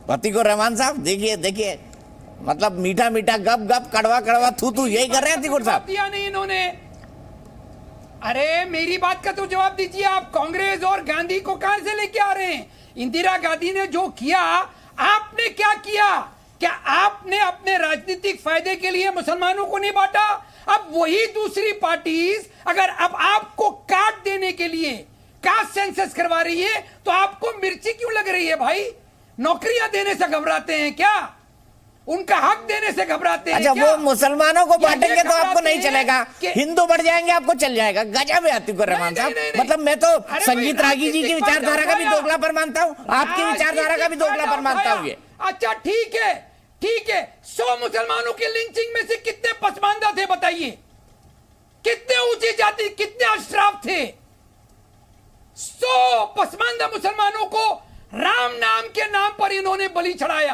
अतीकुर रहमान साहब देखिए देखिए, मतलब मीठा मीठा गप गप, कड़वा कड़वा थू थू, यही कर रहे हैं अतीकुर साहब। दिया नहीं इन्होंने। अरे मेरी बात का तो जवाब दीजिए। आप कांग्रेस और गांधी को कहां से लेके आ रहे हैं? इंदिरा गांधी ने जो किया, आपने क्या किया? क्या आपने अपने राजनीतिक फायदे के लिए मुसलमानों को नहीं बांटा? अब वही दूसरी पार्टीज अगर अब आपको काट देने के लिए कास्ट सेंसस करवा रही है तो आपको मिर्ची क्यों लग रही है भाई? नौकरियां देने से घबराते हैं क्या? उनका हक देने से घबराते हैं? अच्छा, क्या? वो मुसलमानों को बांटेंगे तो आपको नहीं चलेगा, हिंदू बढ़ जाएंगे आपको चल जाएगा। गजब है अतीकुर रहमान साहब। मतलब मैं तो संगीत रागी जी की विचारधारा का भी दोगलापन मानता हूँ, आपकी विचारधारा का भी दोगलापन मानता हूँ ये। अच्छा ठीक है, ठीक है। 100 मुसलमानों के लिंचिंग में से कितने पसमानदा थे बताइए? कितने ऊंची जाति, कितने अशराफ थे? 100 पसमानदा मुसलमानों को राम नाम के नाम पर इन्होंने बलि चढ़ाया।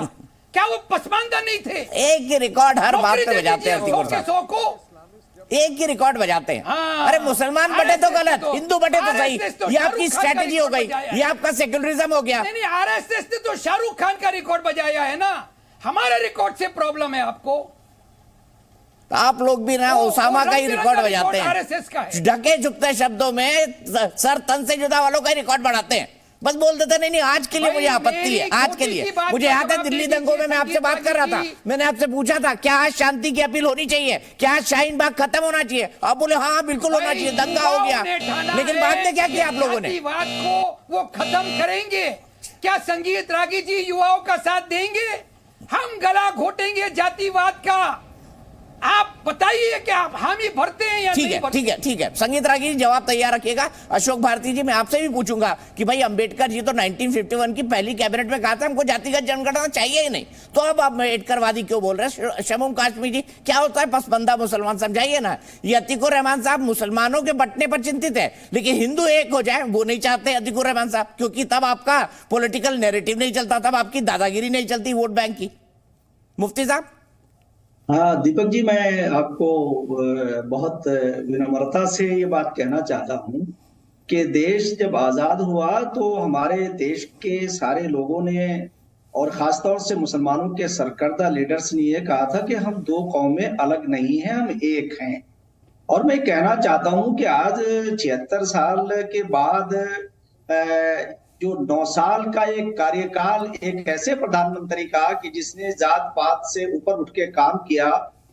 क्या वो पसमानदा नहीं थे? एक ही रिकॉर्ड हर बात पे बजाते हैं अतीकुर साहब, 100 को एक ही रिकॉर्ड बजाते हैं। अरे मुसलमान बटे तो गलत, हिंदू बटे तो सही, ये आपकी स्ट्रेटेजी हो गई, ये आपका सेक्युलरिज्म हो गया। नहीं, आरएसएस ने तो शाहरुख खान का रिकॉर्ड बजाया है ना, हमारे रिकॉर्ड से प्रॉब्लम है आपको। तो आप लोग भी ना ओसामा का ही रिकॉर्ड बजाते हैं, आरएसएस का है। ढके झुकते शब्दों में सर तन से जुदा वालों का ही रिकॉर्ड बढ़ाते हैं। बस बोल देते नहीं, आज के लिए मुझे आपत्ति है, आज के लिए। मुझे याद है दिल्ली दंगों में मैं आपसे बात कर रहा था, मैंने आपसे पूछा था क्या आज शांति की अपील होनी चाहिए, क्या आज शाहीन बाग खत्म होना चाहिए? आप बोले हाँ बिल्कुल होना चाहिए, दंगा हो गया। लेकिन बाद में क्या किया आप लोगों ने? जातिवाद को वो खत्म करेंगे क्या? संगीत रागी जी युवाओं का साथ देंगे? हम गला घोटेंगे जातिवाद का? आप बताइए कि आप हामी भरते हैं या ठीक नहीं है, भरते? ठीक है, ठीक है। संगीत रागी जी जवाब तैयार रखिएगा। अशोक भारती जी, मैं आपसे भी पूछूंगा कि भाई अंबेडकर जी तो 1951 की पहली कैबिनेट में कहा था हमको जातिगत जनगणना चाहिए ही नहीं, तो अब आप अंबेडकरवादी क्यों बोल रहे हैं? शमूम काश्मीर जी, क्या होता है पसमंदा मुसलमान, समझाइए ना। ये अतीकुर रहमान साहब मुसलमानों के बंटने पर चिंतित है, लेकिन हिंदू एक हो जाए वो नहीं चाहते अतीकुर रहमान साहब, क्योंकि तब आपका पॉलिटिकल नैरेटिव नहीं चलता, तब आपकी दादागिरी नहीं चलती वोट बैंक की। मुफ्ती साहब। हाँ दीपक जी, मैं आपको बहुत विनम्रता से ये बात कहना चाहता हूँ कि देश जब आजाद हुआ तो हमारे देश के सारे लोगों ने और खासतौर से मुसलमानों के सरकर्दा लीडर्स ने ये कहा था कि हम दो कौमें अलग नहीं हैं, हम एक हैं। और मैं कहना चाहता हूँ कि आज 76 साल के बाद जो 9 साल का एक कार्यकाल एक ऐसे प्रधानमंत्री का कि जिसने जात पात से ऊपर उठ के काम किया,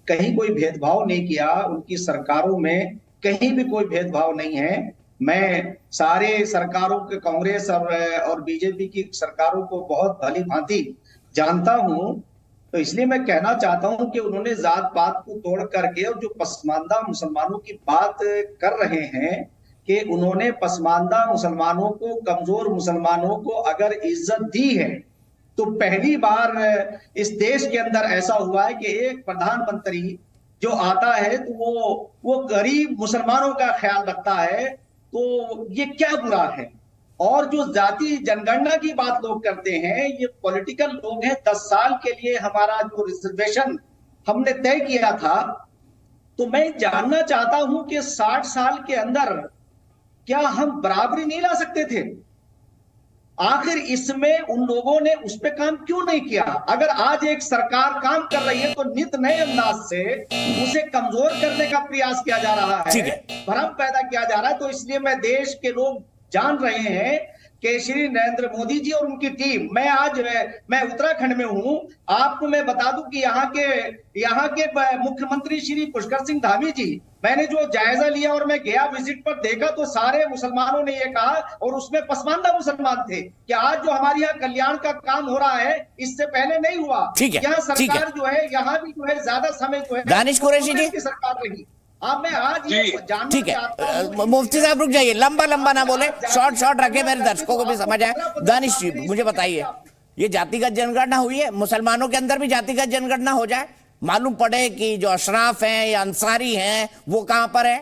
कहीं कोई भेदभाव नहीं किया, उनकी सरकारों में कहीं भी कोई भेदभाव नहीं है। मैं सारे सरकारों के कांग्रेस और बीजेपी की सरकारों को बहुत भली भांति जानता हूं, तो इसलिए मैं कहना चाहता हूं कि उन्होंने जात पात को तोड़ करके और जो पसमानदा मुसलमानों की बात कर रहे हैं कि उन्होंने पसमानदा मुसलमानों को, कमजोर मुसलमानों को अगर इज्जत दी है तो पहली बार इस देश के अंदर ऐसा हुआ है कि एक प्रधानमंत्री जो आता है तो वो गरीब मुसलमानों का ख्याल रखता है, तो ये क्या बुरा है? और जो जाति जनगणना की बात लोग करते हैं, ये पॉलिटिकल लोग हैं। 10 साल के लिए हमारा जो रिजर्वेशन हमने तय किया था, तो मैं जानना चाहता हूं कि 60 साल के अंदर क्या हम बराबरी नहीं ला सकते थे? आखिर इसमें उन लोगों ने उस पे काम क्यों नहीं किया? अगर आज एक सरकार काम कर रही है तो नित नए अंदाज से उसे कमजोर करने का प्रयास किया जा रहा है, भ्रम पैदा किया जा रहा है। तो इसलिए मैं देश के लोग जान रहे हैं कि श्री नरेंद्र मोदी जी और उनकी टीम, मैं उत्तराखंड में हूं, आपको मैं बता दूं कि यहाँ के मुख्यमंत्री श्री पुष्कर सिंह धामी जी, मैंने जो जायजा लिया और मैं गया विजिट पर देखा तो सारे मुसलमानों ने ये कहा, और उसमें पसमानदा मुसलमान थे, कि आज जो हमारे यहाँ कल्याण का काम हो रहा है इससे पहले नहीं हुआ। यहाँ सरकार जो है, यहाँ भी जो है ज्यादा समय जो है दानिश कुरैशी जी की सरकार रही। मैं आज ठीक है, मुफ्ती साहब रुक जाइए, लंबा लंबा ना बोले, शॉर्ट रखे, मेरे दर्शकों को भी समझ आए। दानिश जी मुझे बताइए, ये जातिगत जनगणना हुई है, मुसलमानों के अंदर भी जातिगत जनगणना हो जाए, मालूम पड़े कि जो अशराफ हैं या अंसारी हैं वो कहां पर है?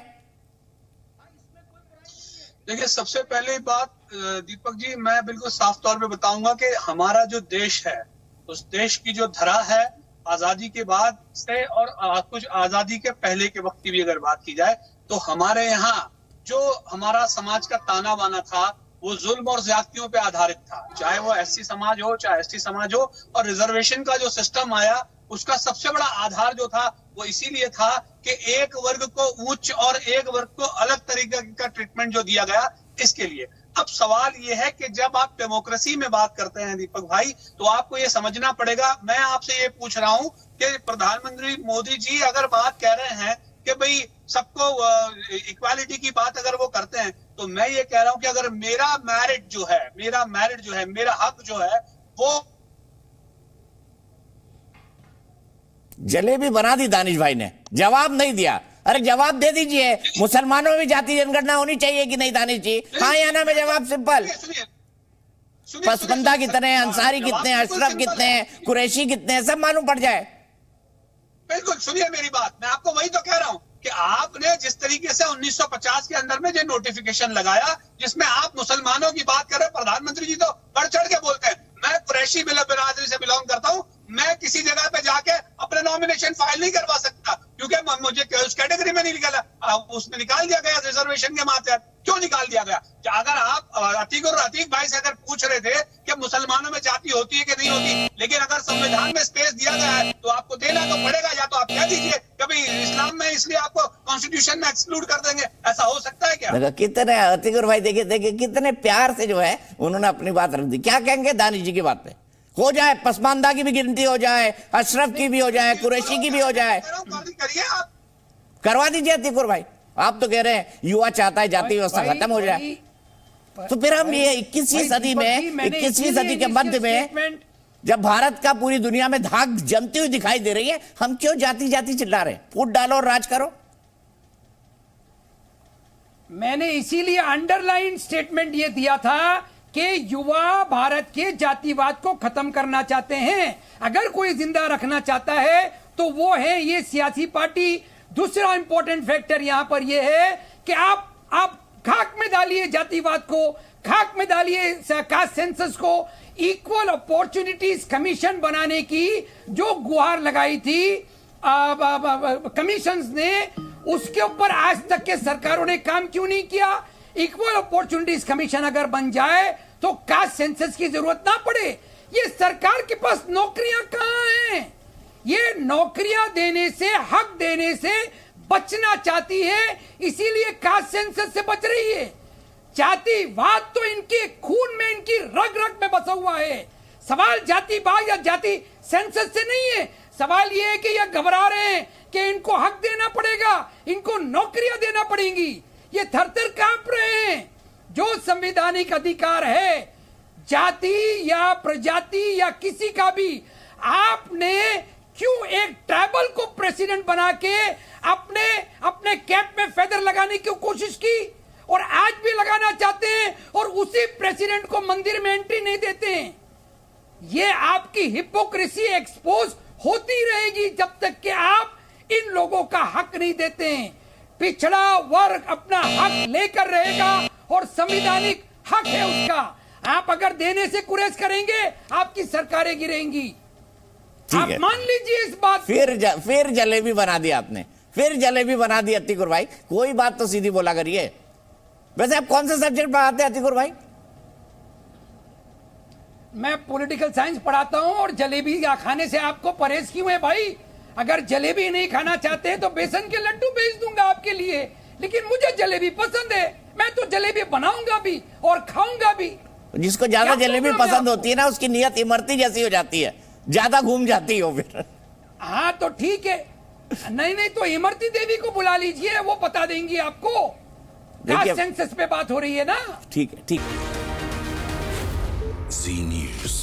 देखिए, सबसे पहले बात दीपक जी, मैं बिल्कुल साफ तौर पे बताऊंगा कि हमारा जो देश है, उस देश की जो धरा है, आजादी के बाद से और कुछ आजादी के पहले के वक्त की भी अगर बात की जाए तो हमारे यहाँ जो हमारा समाज का ताना बाना था वो जुल्म और ज्यादतियों पे आधारित था, चाहे वो एससी समाज हो चाहे एसटी समाज हो। और रिजर्वेशन का जो सिस्टम आया उसका सबसे बड़ा आधार जो था वो इसीलिए था कि एक वर्ग को उच्च और एक वर्ग को अलग तरीके का ट्रीटमेंट जो दिया गया, इसके लिए। अब सवाल ये है कि जब आप डेमोक्रेसी में बात करते हैं दीपक भाई, तो आपको ये समझना पड़ेगा। मैं आपसे ये पूछ रहा हूं कि प्रधानमंत्री मोदी जी अगर बात कह रहे हैं कि भाई सबको इक्वालिटी की बात अगर वो करते हैं, तो मैं ये कह रहा हूं कि अगर मेरा मेरिट जो है, मेरा हक जो है वो जलेबी बना दी दानिश भाई ने, जवाब नहीं दिया। अरे जवाब दे दीजिए, मुसलमानों में भी जाति जनगणना होनी चाहिए कि नहीं दानिश जी? हाँ या ना में जवाब सिंपल। पसमंदा कितने हैं, अंसारी कितने हैं, अशरफ कितने हैं, कुरैशी कितने हैं, सब मालूम पड़ जाए। बिल्कुल, सुनिए मेरी बात, मैं आपको वही तो कह रहा हूं कि आपने जिस तरीके से 1950 के अंदर में जो नोटिफिकेशन लगाया जिसमें आप मुसलमानों की बात कर रहे हैं, प्रधानमंत्री जी तो बढ़ चढ़ के बोलते हैं। मैं कुरैशी बिरादरी से बिलोंग करता हूं, मैं किसी जगह पे जाके अपने नॉमिनेशन फाइल नहीं करवा सकता क्योंकि मुझे उस कैटेगरी में नहीं निकाला, उसमें निकाल दिया गया रिजर्वेशन के मातहत। क्यों निकाल दिया गया? अगर आप अतीक भाई से अगर पूछ रहे थे कि मुसलमानों में जाति होती है कि नहीं होती, लेकिन अगर संविधान में स्पेस दिया गया है तो आपको देना तो पड़ेगा। या तो आप कह दीजिए कभी इस्लाम में इसलिए आपको कॉन्स्टिट्यूशन में एक्सक्लूड कर देंगे, ऐसा हो सकता है क्या? देखो कितने अतीक भाई, देखिए कितने प्यार से जो है उन्होंने अपनी बात रख दी। क्या कहेंगे दानिश जी की बात पे? हो जाए पसमानदा की भी गिनती हो जाए, अशरफ की भी हो जाए, कुरैशी की भी हो जाए, करिए आप, करवा दीजिए अतीक भाई। आप तो कह रहे हैं युवा चाहता है जाति व्यवस्था खत्म हो जाए, तो फिर हम ये 21वीं सदी में, 21वीं सदी के मध्य में जब भारत का पूरी दुनिया में धाक जमती हुई दिखाई दे रही है, हम क्यों जाति जाति चिल्ला रहे हैं? फूट डालो और राज करो। मैंने इसीलिए अंडरलाइन स्टेटमेंट ये दिया था कि युवा भारत के जातिवाद को खत्म करना चाहते हैं। अगर कोई जिंदा रखना चाहता है तो वो है ये सियासी पार्टी। दूसरा इंपॉर्टेंट फैक्टर यहां पर ये है कि आप खाक में डालिए जातिवाद को, खाक में डालिए कास्ट सेंसस को। इक्वल अपॉर्चुनिटीज कमीशन बनाने की जो गुहार लगाई थी कमीशंस ने, उसके ऊपर आज तक के सरकारों ने काम क्यों नहीं किया? इक्वल अपॉर्चुनिटीज कमीशन अगर बन जाए तो कास्ट सेंसस की जरूरत ना पड़े। ये सरकार के पास नौकरियां कहां हैं? ये नौकरियां देने से, हक देने से बचना चाहती है, इसीलिए कास्ट सेंसस से बच रही है। जातिवाद तो इनके खून में, इनकी रग रग में बसा हुआ है। सवाल जातिवाद या जाति सेंसस से नहीं है। सवाल यह है कि ये घबरा रहे हैं कि इनको हक देना पड़ेगा, इनको नौकरियां देना पड़ेंगी। ये थर-थर कांप रहे हैं। जो संवैधानिक अधिकार है जाति या प्रजाति या किसी का भी, आपने क्यों एक ट्राइबल को प्रेसिडेंट बना के अपने कैप में फेदर लगाने की कोशिश की? और आज भी लगाना चाहते हैं और उसी प्रेसिडेंट को मंदिर में एंट्री नहीं देते हैं। ये आपकी हिपोक्रेसी एक्सपोज होती रहेगी जब तक कि आप इन लोगों का हक नहीं देते हैं। पिछड़ा वर्ग अपना हक लेकर रहेगा और संवैधानिक हक है उसका। आप अगर देने से कुरेस करेंगे, आपकी सरकारें गिरेंगी। आप मान लीजिए इस बात। फिर जलेबी बना दी आपने, फिर जलेबी बना दी अतीकुर भाई। कोई बात तो सीधी बोला करिए। वैसे आप कौन से सब्जेक्ट पढ़ाते हैं अतीकुर भाई? मैं पॉलिटिकल साइंस पढ़ाता हूं। और जलेबी खाने से आपको परहेज क्यों है भाई? अगर जलेबी नहीं खाना चाहते हैं तो बेसन के लड्डू भेज दूंगा आपके लिए, लेकिन मुझे जलेबी पसंद है। मैं तो जलेबी बनाऊंगा भी और खाऊंगा भी। जिसको ज्यादा जलेबी पसंद होती है ना, उसकी नियत इमरती जैसी हो जाती है, ज्यादा घूम जाती हो फिर। हाँ तो ठीक है, नहीं तो इमरती देवी को बुला लीजिए, वो बता देंगी आपको। कास्ट सेंसस पे बात हो रही है ना। ठीक है, ठीक। जी न्यूज़।